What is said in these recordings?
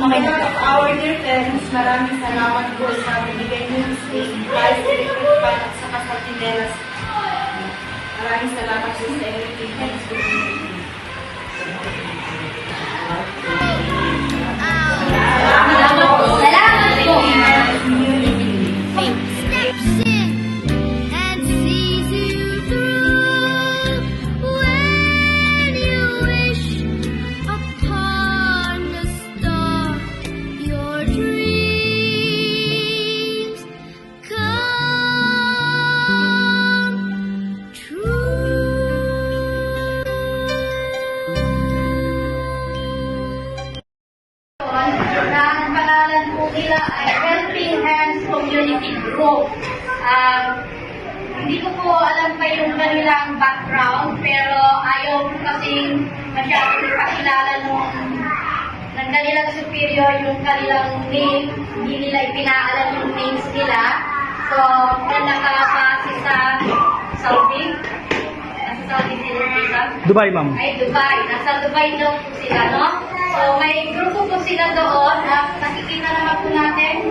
Our dear parents, maraming salamat po sa binigay niyo ng space, price, electric fan, at saka sa tinelas. Maraming salamat po sa everything. Thanks for Salamat po. Steps in and sees you through when you wish upon a star, your dreams come Na ang pangalan po nila ay Helping Hands Community Group. Hindi ko po alam pa yung kanilang background, pero ayaw ko kasing masyadong ipakilala ng kanilang superior yung kanilang name. Hindi nila ipinaalam yung names nila. So, nakapasi sa Saudi. Nasa Saudi sila. Dubai, ma'am. Ay, Dubai. Nasa Dubai daw po sila, no? So, may grupo po sila doon. Nakikita naman po natin.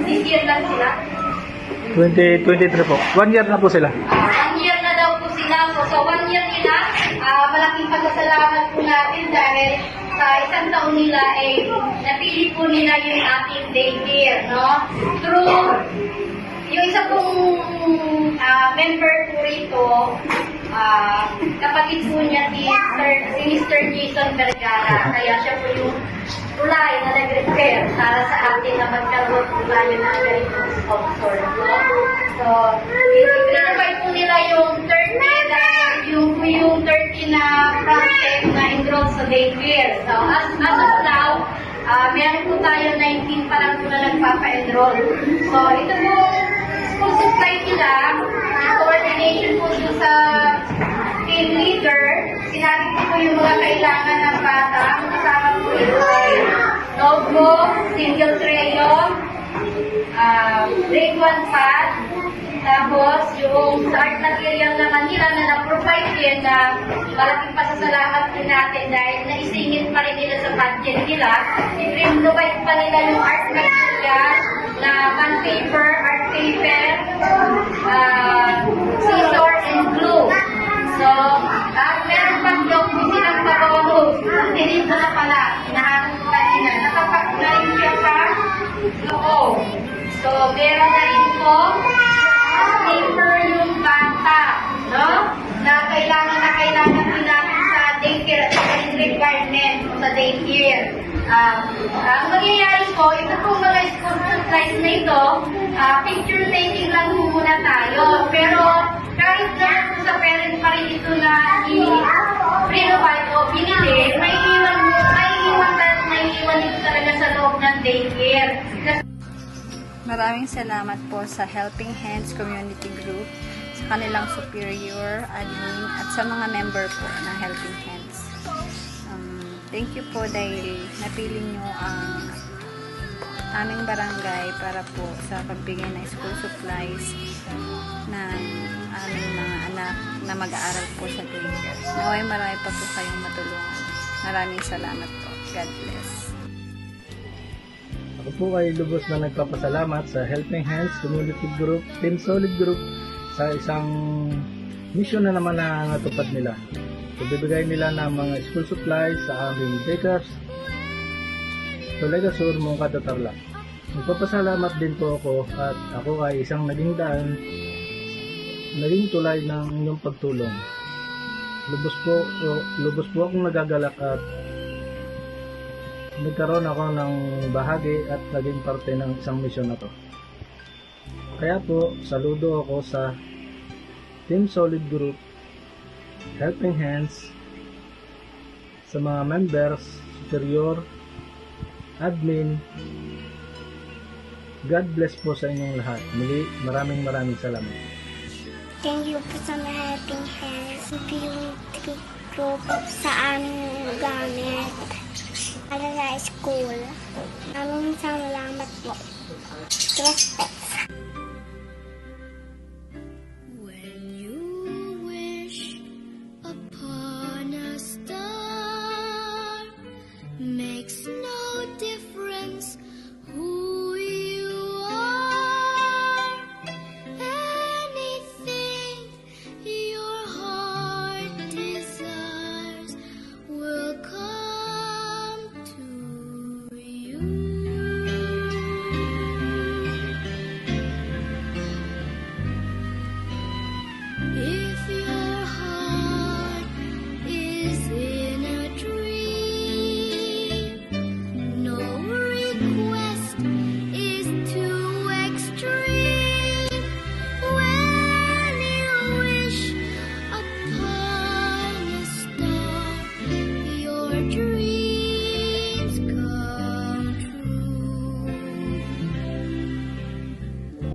This year lang sila. 2023 po. 1 year na po sila. 1 year na daw po sila. So 1 year nila, malaking pagkasalamat po natin dahil sa isang taon nila ay napili po nila yung ating daycare, no? Through yung isa pong member po rito, kapatid po niya si Mr. Jason Vergara. Kaya siya po yung tulay na nag-repair para sa atin na magkaroon po tayo ng ganitong sponsor. No? So, i-provide po nila yung 30 yung 30 na project na enrolled sa daycare. So, as of now, meron po tayo 19 pa lang po na nagpapa-enroll. So, ito po, school supply nila, in coordination po sa team leader, sinabi ko yung mga kailangan ng bata. Kasama po ito ay notebook, single crayon, grade 1 pad, tapos yung sa art material naman nila na na-provide din na malaking pasasalamat din natin dahil naisingit pa rin nila sa budget nila. I-provide pa nila yung art material na bond paper, art paper, scissor, and glue. So, meron pang joke po silang pabonus. Tinito na pala, hinahanap ko kanina. Nakapag-galing siya sa loob. So, meron na rin po paper yung bata, no? Na kailangan din natin sa daycare at sa requirement sa daycare. Ang mangyayari po, ito pong mga school supplies na ito, picture taking lang muna tayo. Pero kahit naman po sa parent pa rin ito na i-provide o binili, may iwan dito talaga sa loob ng daycare. Maraming salamat po sa Helping Hands Community Group, sa kanilang superior, admin, at sa mga member po ng Helping Hands. Thank you po dahil napili nyo ang aming barangay para po sa pagbigay ng school supplies ng aming mga anak na mag-aaral po sa daycare. Naway marami pa po kayong matulungan. Maraming salamat po. God bless. Ako po ay lubos na nagpapasalamat sa Helping Hands Community Group, Team Solid Group sa isang mission na naman na natupad nila. So, bibigay nila ng mga school supplies sa aming daycares sa Legasur, Mungkad at Tarlac. Nagpapasalamat din po ako at ako ay isang naging tulay ng inyong pagtulong. Lubos po akong nagagalak at nagkaroon ako ng bahagi at naging parte ng isang misyon na to. Kaya po, saludo ako sa Team Solid Group, Helping Hands, sa mga members, superior, admin. God bless po sa inyong lahat. Muli, maraming salamat. Thank you po sa mga Helping Hands Community Group sa aming gamit para sa school. Maraming salamat po. Respect. When you wish upon a star, makes no